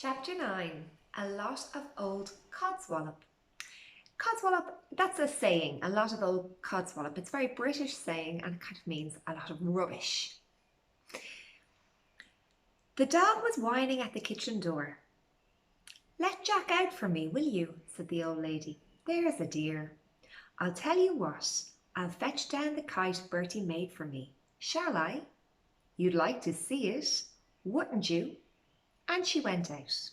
Chapter 9. A lot of old codswallop. Codswallop, that's a saying, a lot of old codswallop. It's a very British saying and it kind of means a lot of rubbish. The dog was whining at the kitchen door. "Let Jack out for me, will you?" said the old lady. "There's a dear. I'll tell you what, I'll fetch down the kite Bertie made for me. Shall I? You'd like to see it, wouldn't you?" And she went out.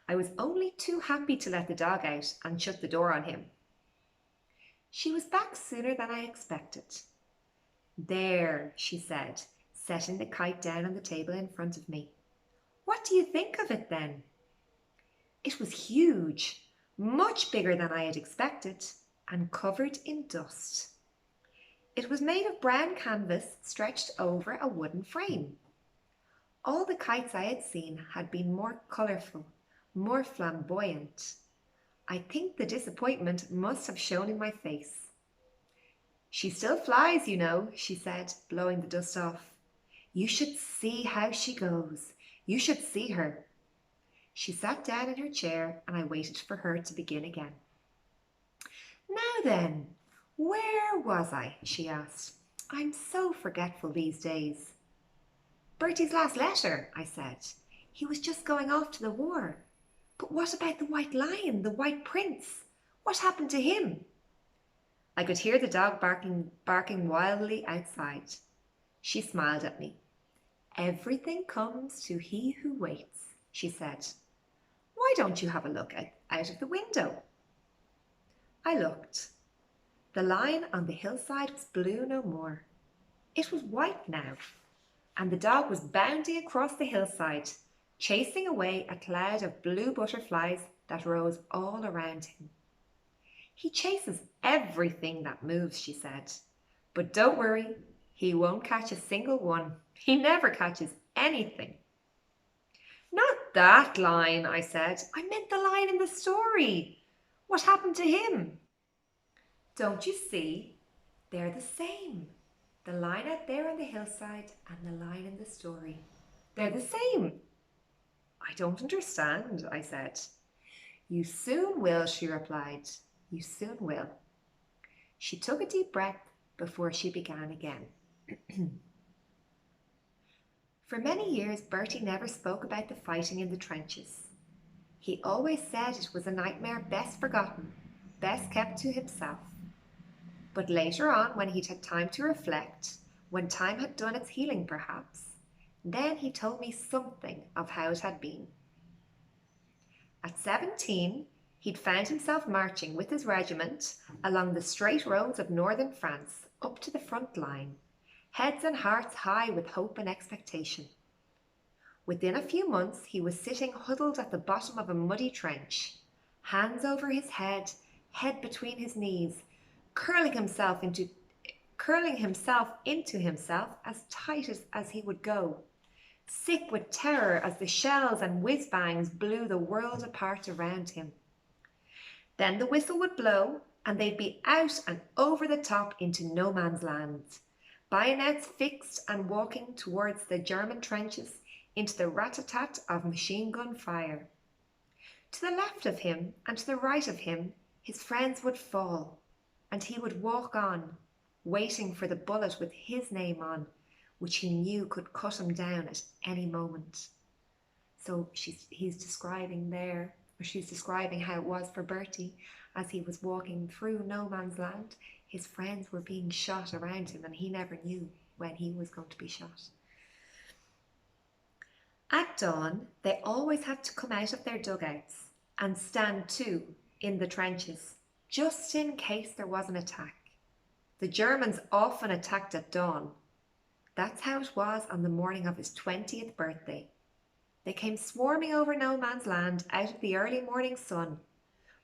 I was only too happy to let the dog out and shut the door on him. She was back sooner than I expected. "There," she said, setting the kite down on the table in front of me. "What do you think of it then?" It was huge, much bigger than I had expected, and covered in dust. It was made of brown canvas stretched over a wooden frame. All the kites I had seen had been more colourful, more flamboyant. I think the disappointment must have shown in my face. "She still flies, you know," she said, blowing the dust off. "You should see how she goes. You should see her." She sat down in her chair and I waited for her to begin again. "Now then, where was I?" she asked. "I'm so forgetful these days." "Bertie's last letter," I said. "He was just going off to the war. But what about the white lion, the white prince? What happened to him?" I could hear the dog barking wildly outside. She smiled at me. "Everything comes to he who waits," she said. "Why don't you have a look out of the window?" I looked. The line on the hillside was blue no more. It was white now, and the dog was bounding across the hillside, chasing away a cloud of blue butterflies that rose all around him. "He chases everything that moves," she said. "But don't worry, he won't catch a single one. He never catches anything." "Not that lion," I said. "I meant the lion in the story. What happened to him?" "Don't you see? They're the same. The lion out there on the hillside and the lion in the story. They're the same." "I don't understand," I said. "You soon will," she replied. "You soon will." She took a deep breath before she began again. For many years, Bertie never spoke about the fighting in the trenches. He always said it was a nightmare best forgotten, best kept to himself. But later on, when he'd had time to reflect, when time had done its healing perhaps, then he told me something of how it had been. At 17, he'd found himself marching with his regiment along the straight roads of northern France up to the front line, heads and hearts high with hope and expectation. Within a few months he was sitting huddled at the bottom of a muddy trench, hands over his head, head between his knees, curling himself into himself as tight as he would go, sick with terror as the shells and whiz-bangs blew the world apart around him. Then the whistle would blow and they'd be out and over the top into no man's land, bayonets fixed and walking towards the German trenches into the rat-a-tat of machine gun fire. To the left of him and to the right of him his friends would fall, and he would walk on, waiting for the bullet with his name on, which he knew could cut him down at any moment. So he's describing there, or she's describing how it was for Bertie as he was walking through no man's land. His friends were being shot around him and he never knew when he was going to be shot. At dawn, they always had to come out of their dugouts and stand too in the trenches, just in case there was an attack. The Germans often attacked at dawn. That's how it was on the morning of his 20th birthday. They came swarming over no man's land out of the early morning sun,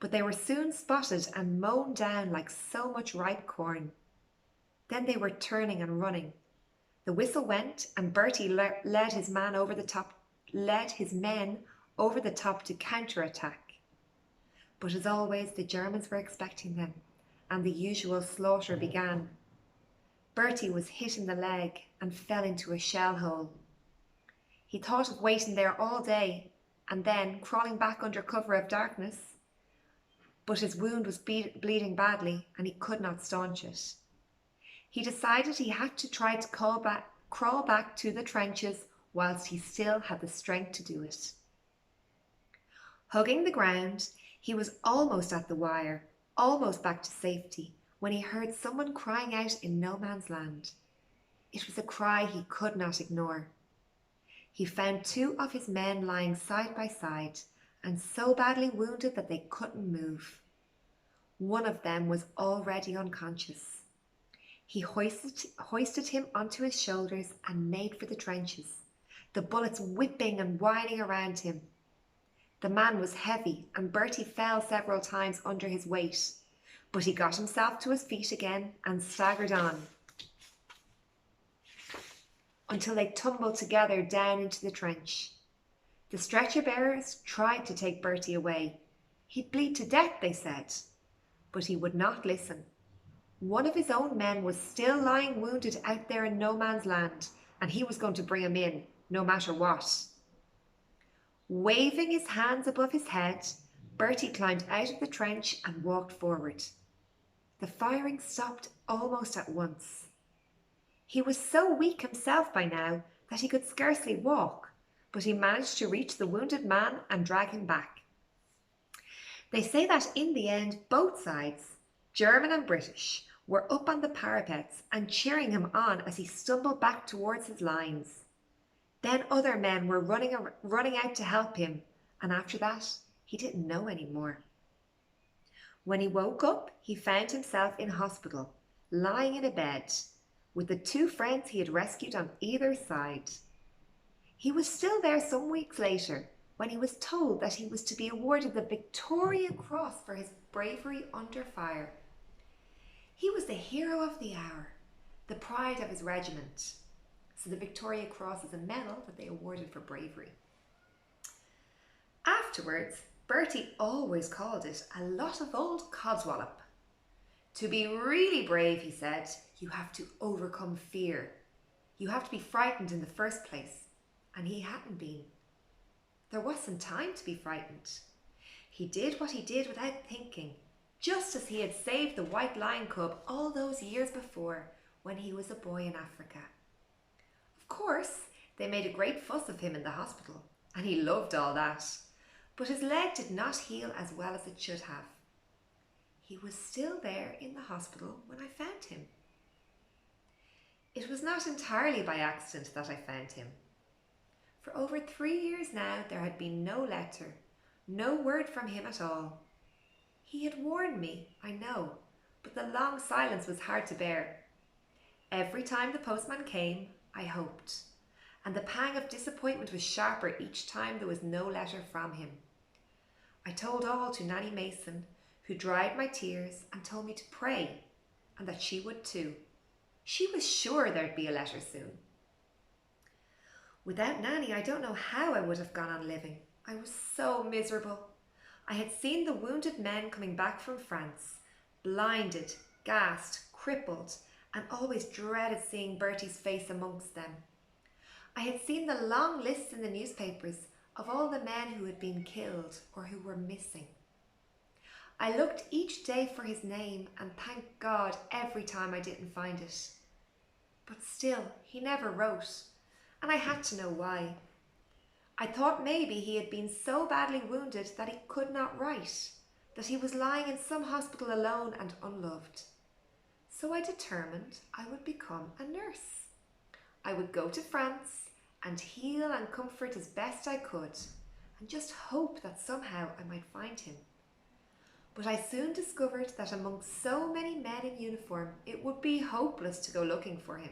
but they were soon spotted and mown down like so much ripe corn. Then they were turning and running. The whistle went and Bertie led his men over the top to counterattack. But as always, the Germans were expecting them, and the usual slaughter began. Bertie was hit in the leg and fell into a shell hole. He thought of waiting there all day and then crawling back under cover of darkness. But his wound was bleeding badly and he could not staunch it. He decided he had to try to crawl back to the trenches whilst he still had the strength to do it. Hugging the ground, he was almost at the wire, almost back to safety, when he heard someone crying out in no man's land. It was a cry he could not ignore. He found two of his men lying side by side and so badly wounded that they couldn't move. One of them was already unconscious. He hoisted him onto his shoulders and made for the trenches, the bullets whipping and whining around him. The man was heavy and Bertie fell several times under his weight, but he got himself to his feet again and staggered on until they tumbled together down into the trench. The stretcher bearers tried to take Bertie away. He'd bleed to death, they said, but he would not listen. One of his own men was still lying wounded out there in no man's land, and he was going to bring him in, no matter what. Waving his hands above his head, Bertie climbed out of the trench and walked forward. The firing stopped almost at once. He was so weak himself by now that he could scarcely walk, but he managed to reach the wounded man and drag him back. They say that in the end, both sides, German and British, were up on the parapets and cheering him on as he stumbled back towards his lines. Then other men were running out to help him, and after that, he didn't know anymore. When he woke up, he found himself in hospital, lying in a bed, with the two friends he had rescued on either side. He was still there some weeks later, when he was told that he was to be awarded the Victoria Cross for his bravery under fire. He was the hero of the hour, the pride of his regiment. So the Victoria Cross is a medal that they awarded for bravery. Afterwards, Bertie always called it a lot of old codswallop. To be really brave, he said, you have to overcome fear. You have to be frightened in the first place, and he hadn't been. There wasn't time to be frightened. He did what he did without thinking, just as he had saved the white lion cub all those years before when he was a boy in Africa. Of course, they made a great fuss of him in the hospital, and he loved all that, but his leg did not heal as well as it should have. He was still there in the hospital when I found him. It was not entirely by accident that I found him. For over 3 years now, there had been no letter, no word from him at all. He had warned me, I know, but the long silence was hard to bear. Every time the postman came, I hoped, and the pang of disappointment was sharper each time there was no letter from him. I told all to Nanny Mason, who dried my tears and told me to pray, and that she would too. She was sure there'd be a letter soon. Without Nanny, I don't know how I would have gone on living. I was so miserable. I had seen the wounded men coming back from France, blinded, gassed, crippled, and always dreaded seeing Bertie's face amongst them. I had seen the long lists in the newspapers of all the men who had been killed or who were missing. I looked each day for his name and thanked God every time I didn't find it. But still, he never wrote, and I had to know why. I thought maybe he had been so badly wounded that he could not write, that he was lying in some hospital alone and unloved. So I determined I would become a nurse. I would go to France and heal and comfort as best I could, and just hope that somehow I might find him. But I soon discovered that amongst so many men in uniform, it would be hopeless to go looking for him.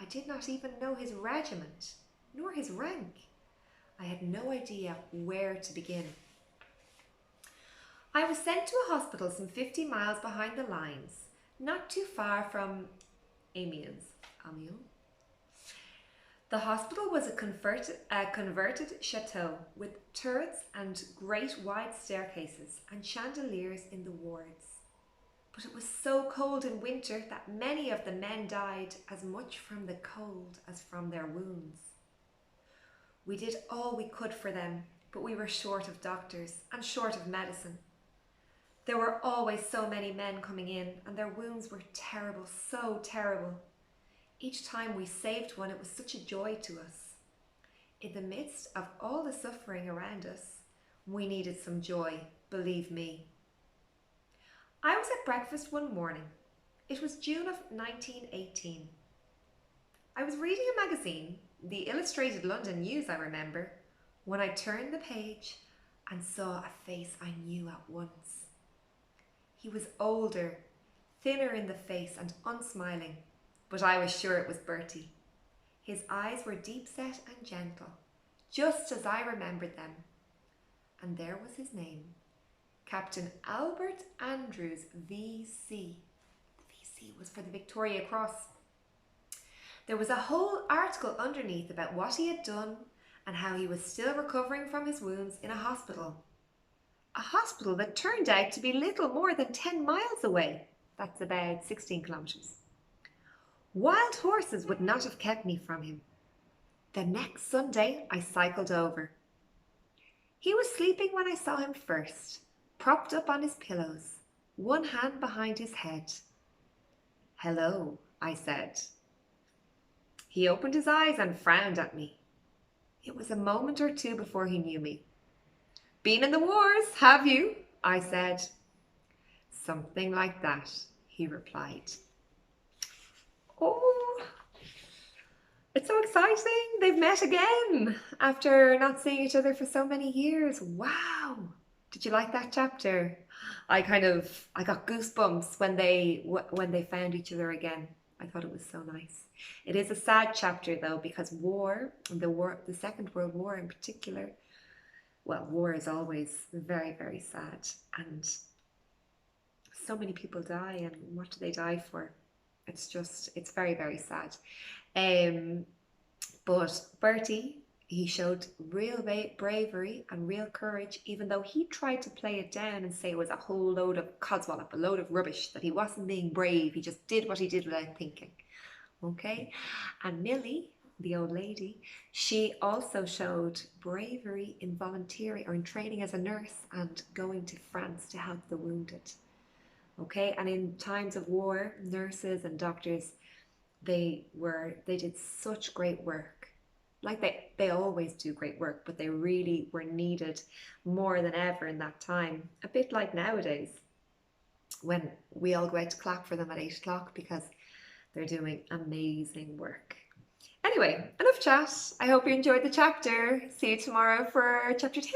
I did not even know his regiment, nor his rank. I had no idea where to begin. I was sent to a hospital some 50 miles behind the lines, not too far from Amiens. The hospital was a converted chateau with turrets and great wide staircases and chandeliers in the wards. But it was so cold in winter that many of the men died as much from the cold as from their wounds. We did all we could for them, but we were short of doctors and short of medicine. There were always so many men coming in, and their wounds were terrible, so terrible. Each time we saved one, it was such a joy to us. In the midst of all the suffering around us, we needed some joy, believe me. I was at breakfast one morning. It was June of 1918. I was reading a magazine, the Illustrated London News, I remember, when I turned the page and saw a face I knew at once. He was older, thinner in the face and unsmiling, but I was sure it was Bertie. His eyes were deep-set and gentle, just as I remembered them. And there was his name, Captain Albert Andrews, VC. The VC was for the Victoria Cross. There was a whole article underneath about what he had done and how he was still recovering from his wounds in a hospital. A hospital that turned out to be little more than 10 miles away. That's about 16 kilometres. Wild horses would not have kept me from him. The next Sunday, I cycled over. He was sleeping when I saw him first, propped up on his pillows, one hand behind his head. "Hello," I said. He opened his eyes and frowned at me. It was a moment or two before he knew me. "Been in the wars, have you?" I said. "Something like that," he replied. Oh, it's so exciting. They've met again after not seeing each other for so many years. Wow. Did you like that chapter? I got goosebumps when they found each other again. I thought it was so nice. It is a sad chapter though, because the Second World War in particular, well, war is always very, very sad, and so many people die, and what do they die for? It's very, very sad. But Bertie, he showed real bravery and real courage, even though he tried to play it down and say it was a whole load of codswallop, a load of rubbish, that he wasn't being brave, he just did what he did without thinking. Okay? And Millie, the old lady, she also showed bravery in volunteering or in training as a nurse and going to France to help the wounded. Okay? And in times of war, nurses and doctors, they did such great work. Like they always do great work, but they really were needed more than ever in that time. A bit like nowadays, when we all go out to clap for them at 8 o'clock because they're doing amazing work. Anyway, enough chat. I hope you enjoyed the chapter. See you tomorrow for chapter 10.